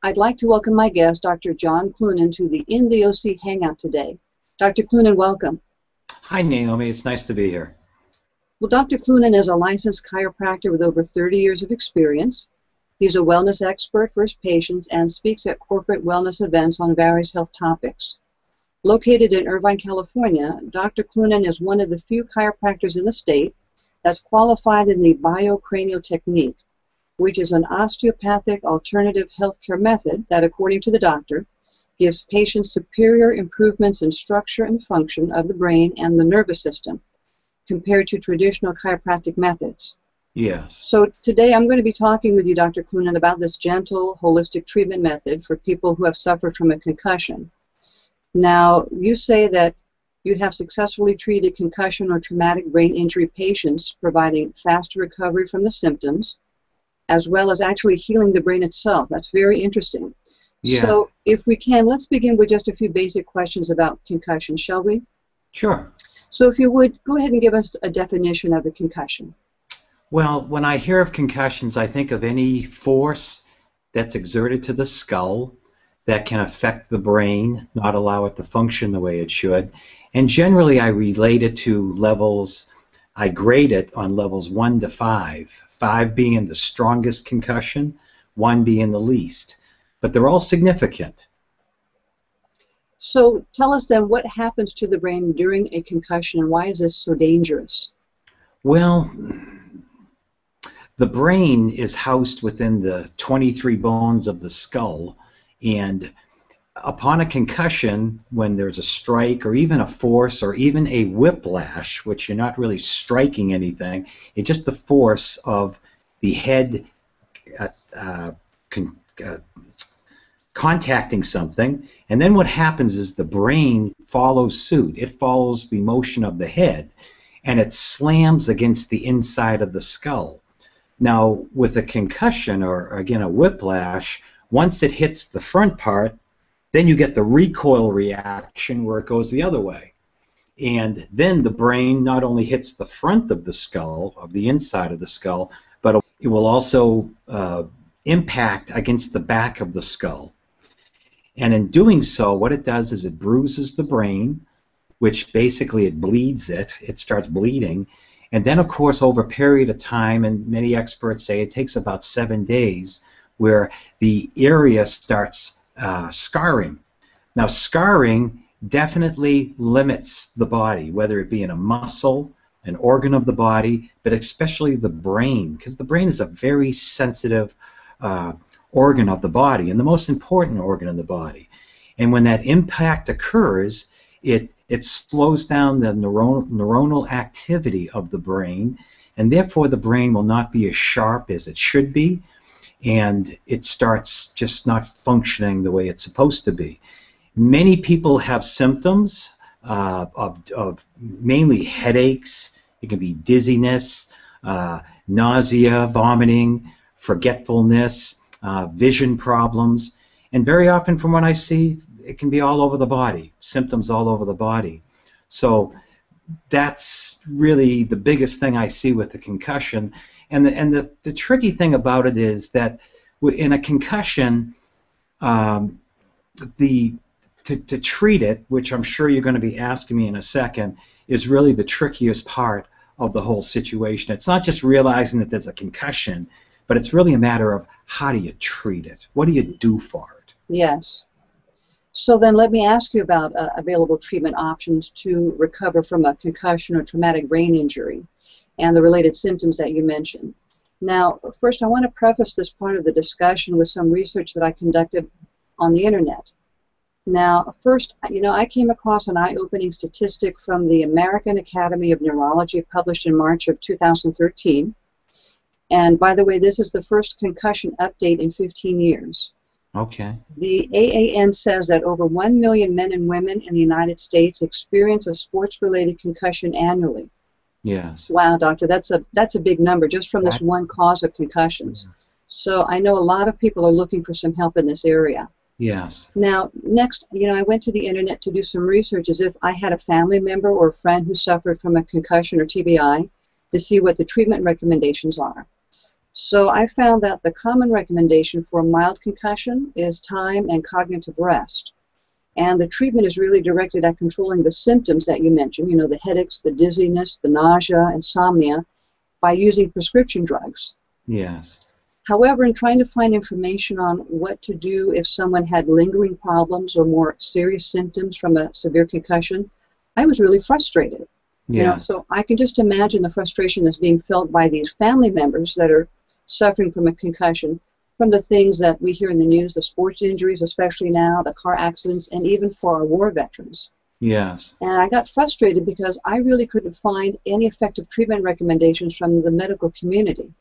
I'd like to welcome my guest, Dr. John Cloonan, to the In the OC Hangout today. Dr. Cloonan, welcome. Hi, Naomi. It's nice to be here. Well, Dr. Cloonan is a licensed chiropractor with over 30 years of experience. He's a wellness expert for his patients and speaks at corporate wellness events on various health topics. Located in Irvine, California, Dr. Cloonan is one of the few chiropractors in the state that's qualified in the biocranial technique, which is an osteopathic alternative healthcare method that, according to the doctor, gives patients superior improvements in structure and function of the brain and the nervous system compared to traditional chiropractic methods. Yes. So today I'm going to be talking with you, Dr. Cloonan, about this gentle, holistic treatment method for people who have suffered from a concussion. Now, you say that you have successfully treated concussion or traumatic brain injury patients, providing faster recovery from the symptoms, as well as actually healing the brain itself. That's very interesting. Yeah. So if we can, let's begin with just a few basic questions about concussion, shall we? Sure. So if you would, go ahead and give us a definition of a concussion. Well, when I hear of concussions, I think of any force that's exerted to the skull that can affect the brain, not allow it to function the way it should. And generally, I relate it to levels, I grade it on levels 1 to 5, 5 being the strongest concussion, 1 being the least. But they're all significant. So tell us then, what happens to the brain during a concussion, and why is this so dangerous? Well, the brain is housed within the 23 bones of the skull, and upon a concussion, when there's a strike or even a force or even a whiplash, which you're not really striking anything, it's just the force of the head contacting something, and then what happens is the brain follows suit. It follows the motion of the head, and it slams against the inside of the skull. Now, with a concussion or, again, a whiplash, once it hits the front part, then you get the recoil reaction where it goes the other way. And then the brain not only hits the front of the skull, of the inside of the skull, but it will also impact against the back of the skull. And in doing so, what it does is it bruises the brain, which basically it bleeds it. It starts bleeding. And then, of course, over a period of time, and many experts say it takes about 7 days, where the area starts scarring. Now, scarring definitely limits the body, whether it be in a muscle, an organ of the body, but especially the brain, because the brain is a very sensitive organ of the body, and the most important organ of the body. And when that impact occurs, it slows down the neuronal activity of the brain, and therefore the brain will not be as sharp as it should be, and it starts just not functioning the way it's supposed to be. Many people have symptoms of mainly headaches. It can be dizziness, nausea, vomiting, forgetfulness, vision problems, and very often from what I see, it can be all over the body, symptoms all over the body. So that's really the biggest thing I see with the concussion. And the tricky thing about it is that in a concussion, to treat it, which I'm sure you're going to be asking me in a second, is really the trickiest part of the whole situation. It's not just realizing that there's a concussion, but it's really a matter of how do you treat it? What do you do for it? Yes. So then let me ask you about available treatment options to recover from a concussion or traumatic brain injury and the related symptoms that you mentioned. Now, first, I want to preface this part of the discussion with some research that I conducted on the internet. Now, first, I came across an eye-opening statistic from the American Academy of Neurology published in March of 2013. And by the way, this is the first concussion update in 15 years. Okay. The AAN says that over 1 million men and women in the United States experience a sports-related concussion annually. Yes. Wow, doctor, that's a big number just from this one cause of concussions. Yes. So I know a lot of people are looking for some help in this area. Yes. Now, next, I went to the internet to do some research as if I had a family member or a friend who suffered from a concussion or TBI to see what the treatment recommendations are. So I found that the common recommendation for a mild concussion is time and cognitive rest. And the treatment is really directed at controlling the symptoms that you mentioned, you know, the headaches, the dizziness, the nausea, insomnia, by using prescription drugs. Yes. However, in trying to find information on what to do if someone had lingering problems or more serious symptoms from a severe concussion, I was really frustrated. Yeah. You know, so I can just imagine the frustration that's being felt by these family members that are suffering from a concussion, from the things that we hear in the news, the sports injuries, especially now, the car accidents, and even for our war veterans. Yes. And I got frustrated because I really couldn't find any effective treatment recommendations from the medical community.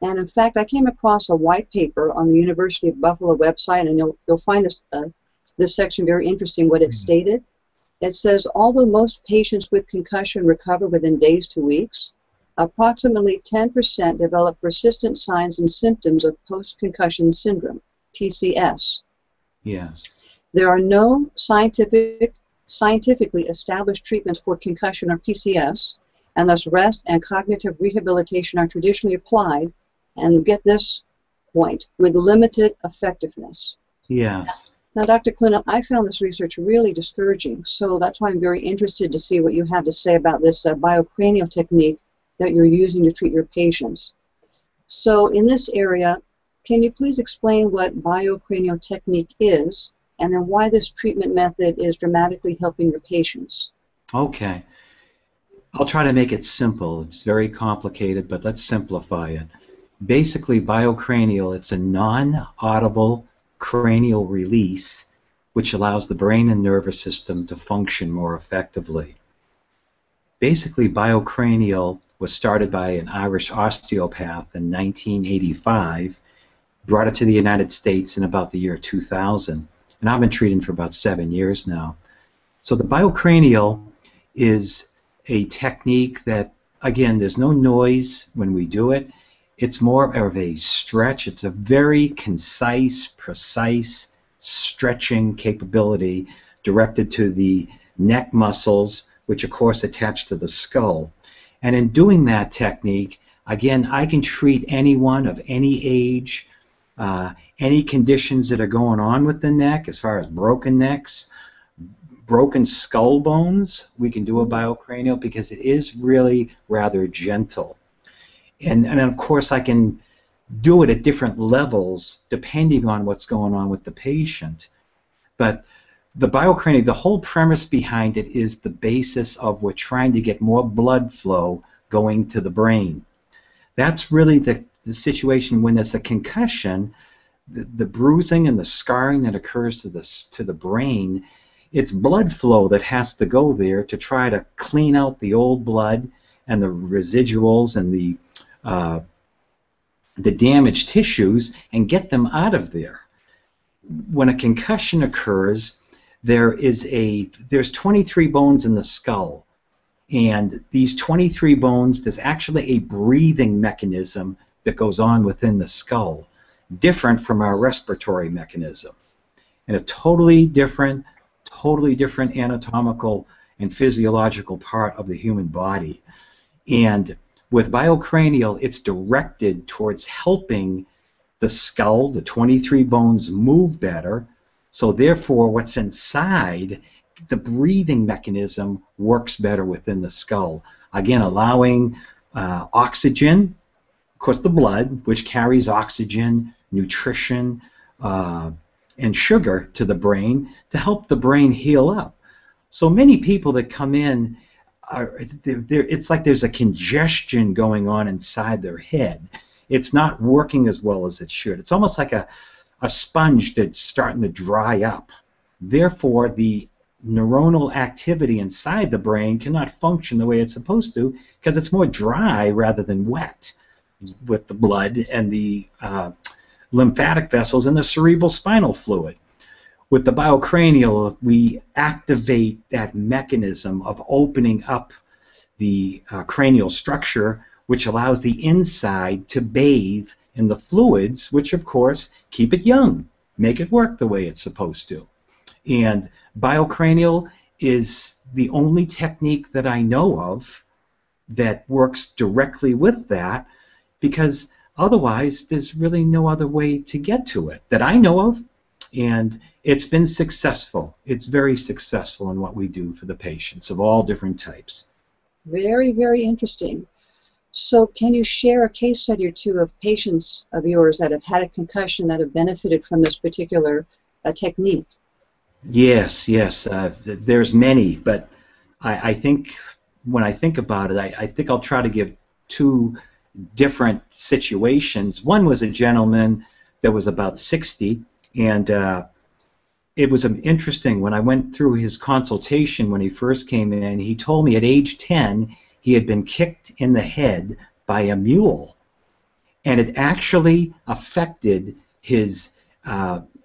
And in fact, I came across a white paper on the University of Buffalo website, and you'll find this section very interesting, what it stated. It says, although most patients with concussion recover within days to weeks, approximately 10% develop persistent signs and symptoms of post-concussion syndrome, PCS. Yes. There are no scientifically established treatments for concussion or PCS, and thus rest and cognitive rehabilitation are traditionally applied, and get this point, with limited effectiveness. Yes. Now, Dr. Cloonan, I found this research really discouraging, so that's why I'm very interested to see what you have to say about this biocranial technique that you're using to treat your patients. So in this area, can you please explain what biocranial technique is, and then why this treatment method is dramatically helping your patients? Okay. I'll try to make it simple. It's very complicated, but let's simplify it. Basically, biocranial, it's a non-audible cranial release which allows the brain and nervous system to function more effectively. Basically, biocranial was started by an Irish osteopath in 1985, brought it to the United States in about the year 2000, and I've been treating for about 7 years now. So the biocranial is a technique that, again, there's no noise when we do it. It's more of a stretch. It's a very concise, precise stretching capability directed to the neck muscles, which of course attach to the skull. And in doing that technique, again, I can treat anyone of any age, any conditions that are going on with the neck, as far as broken necks, broken skull bones. We can do a biocranial because it is really rather gentle. And of course, I can do it at different levels depending on what's going on with the patient. But the biocranial, the whole premise behind it is the basis of we're trying to get more blood flow going to the brain. That's really the situation when there's a concussion, the bruising and the scarring that occurs to the brain. It's blood flow that has to go there to try to clean out the old blood and the residuals and the damaged tissues and get them out of there. When a concussion occurs, there's 23 bones in the skull, and these 23 bones, there's actually a breathing mechanism that goes on within the skull, different from our respiratory mechanism, and a totally different anatomical and physiological part of the human body. And with biocranial, it's directed towards helping the skull, the 23 bones, move better. So therefore, what's inside, the breathing mechanism works better within the skull. Again, allowing oxygen, of course the blood, which carries oxygen, nutrition, and sugar to the brain to help the brain heal up. So many people that come in, it's like there's a congestion going on inside their head. It's not working as well as it should. It's almost like a sponge that's starting to dry up. Therefore, the neuronal activity inside the brain cannot function the way it's supposed to because it's more dry rather than wet with the blood and the lymphatic vessels and the cerebral spinal fluid. With the biocranial, we activate that mechanism of opening up the cranial structure, which allows the inside to bathe in the fluids, which of course keep it young, make it work the way it's supposed to. And biocranial is the only technique that I know of that works directly with that, because otherwise, there's really no other way to get to it that I know of, and it's been successful. It's very successful in what we do for the patients of all different types. Very, very interesting. So can you share a case study or two of patients of yours that have had a concussion that have benefited from this particular technique? Yes, yes. There's many, but I think when I think about it, I think I'll try to give two different situations. One was a gentleman that was about 60, and it was interesting. When I went through his consultation when he first came in, he told me at age 10 he had been kicked in the head by a mule, and it actually affected his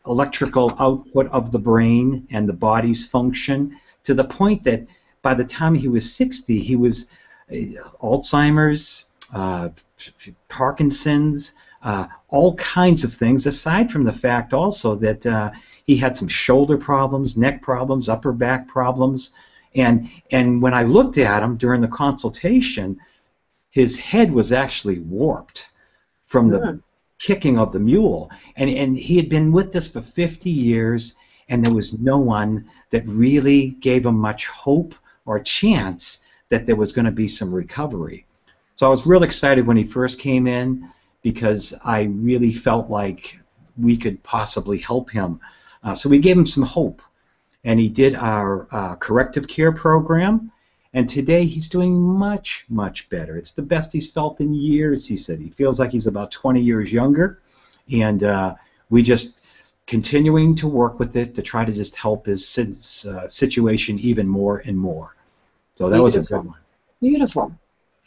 electrical output of the brain and the body's function, to the point that by the time he was 60, he was Alzheimer's, Parkinson's, all kinds of things, aside from the fact also that he had some shoulder problems, neck problems, upper back problems. And when I looked at him during the consultation, his head was actually warped from the kicking of the mule. And he had been with us for 50 years, and there was no one that really gave him much hope or chance that there was going to be some recovery. So I was real excited when he first came in, because I really felt like we could possibly help him. So we gave him some hope, and he did our corrective care program, and today he's doing much, much better. It's the best he's felt in years, he said. He feels like he's about 20 years younger, and we just continuing to work with it to try to just help his situation even more and more. So that was a good one. Beautiful.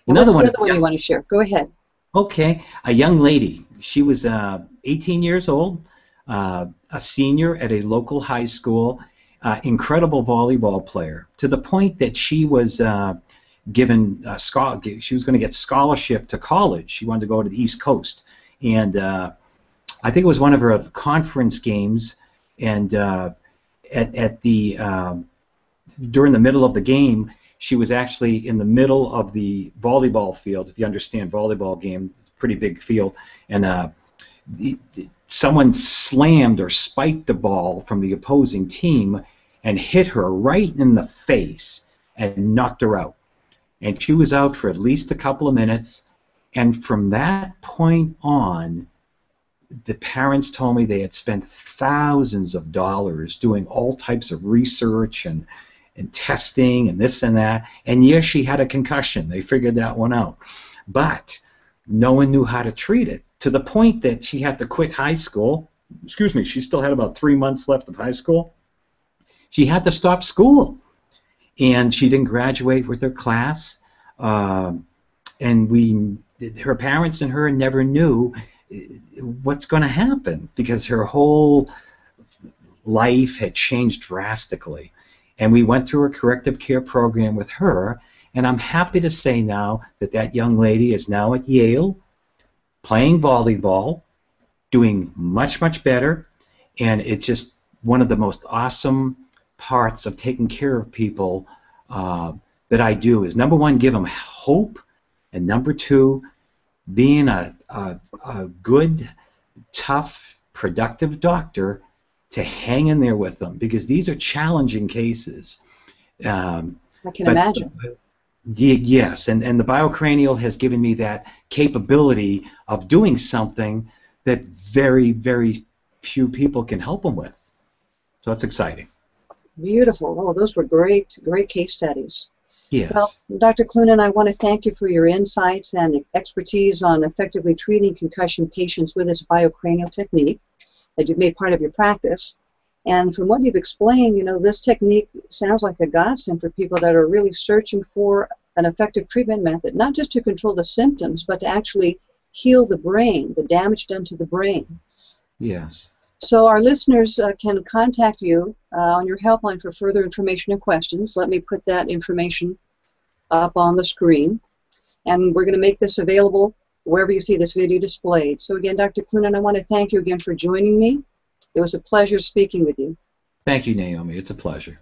And what's the other one you want to share? Go ahead. Okay. A young lady. She was 18 years old, a senior at a local high school, incredible volleyball player, to the point that she was given she was going to get scholarship to college. She wanted to go to the East Coast, and I think it was one of her conference games, and at the during the middle of the game, she was actually in the middle of the volleyball field. If you understand volleyball game, it's a pretty big field, and someone slammed or spiked the ball from the opposing team and hit her right in the face and knocked her out. And she was out for at least a couple of minutes, and from that point on, the parents told me they had spent thousands of dollars doing all types of research and testing and this and that, and yes, she had a concussion. They figured that one out. But no one knew how to treat it, to the point that she had to quit high school. Excuse me, she still had about 3 months left of high school. She had to stop school, and she didn't graduate with her class, and her parents and her never knew what's going to happen, because her whole life had changed drastically. And we went through a corrective care program with her, and I'm happy to say now that that young lady is now at Yale, playing volleyball, doing much, much better, and it's just one of the most awesome parts of taking care of people that I do is, number one, give them hope, and number two, being a good, tough, productive doctor to hang in there with them, because these are challenging cases. I can imagine. Yes, and the biocranial has given me that capability of doing something that very, very few people can help them with. So it's exciting. Beautiful. Oh, those were great, great case studies. Yes. Well, Dr. Cloonan, I want to thank you for your insights and expertise on effectively treating concussion patients with this biocranial technique that you've made part of your practice. And from what you've explained, you know, this technique sounds like a godsend for people that are really searching for an effective treatment method, not just to control the symptoms, but to actually heal the brain, the damage done to the brain. Yes. So our listeners can contact you on your helpline for further information and questions. Let me put that information up on the screen. And we're going to make this available wherever you see this video displayed. So again, Dr. Cloonan, I want to thank you again for joining me. It was a pleasure speaking with you. Thank you, Naomi. It's a pleasure.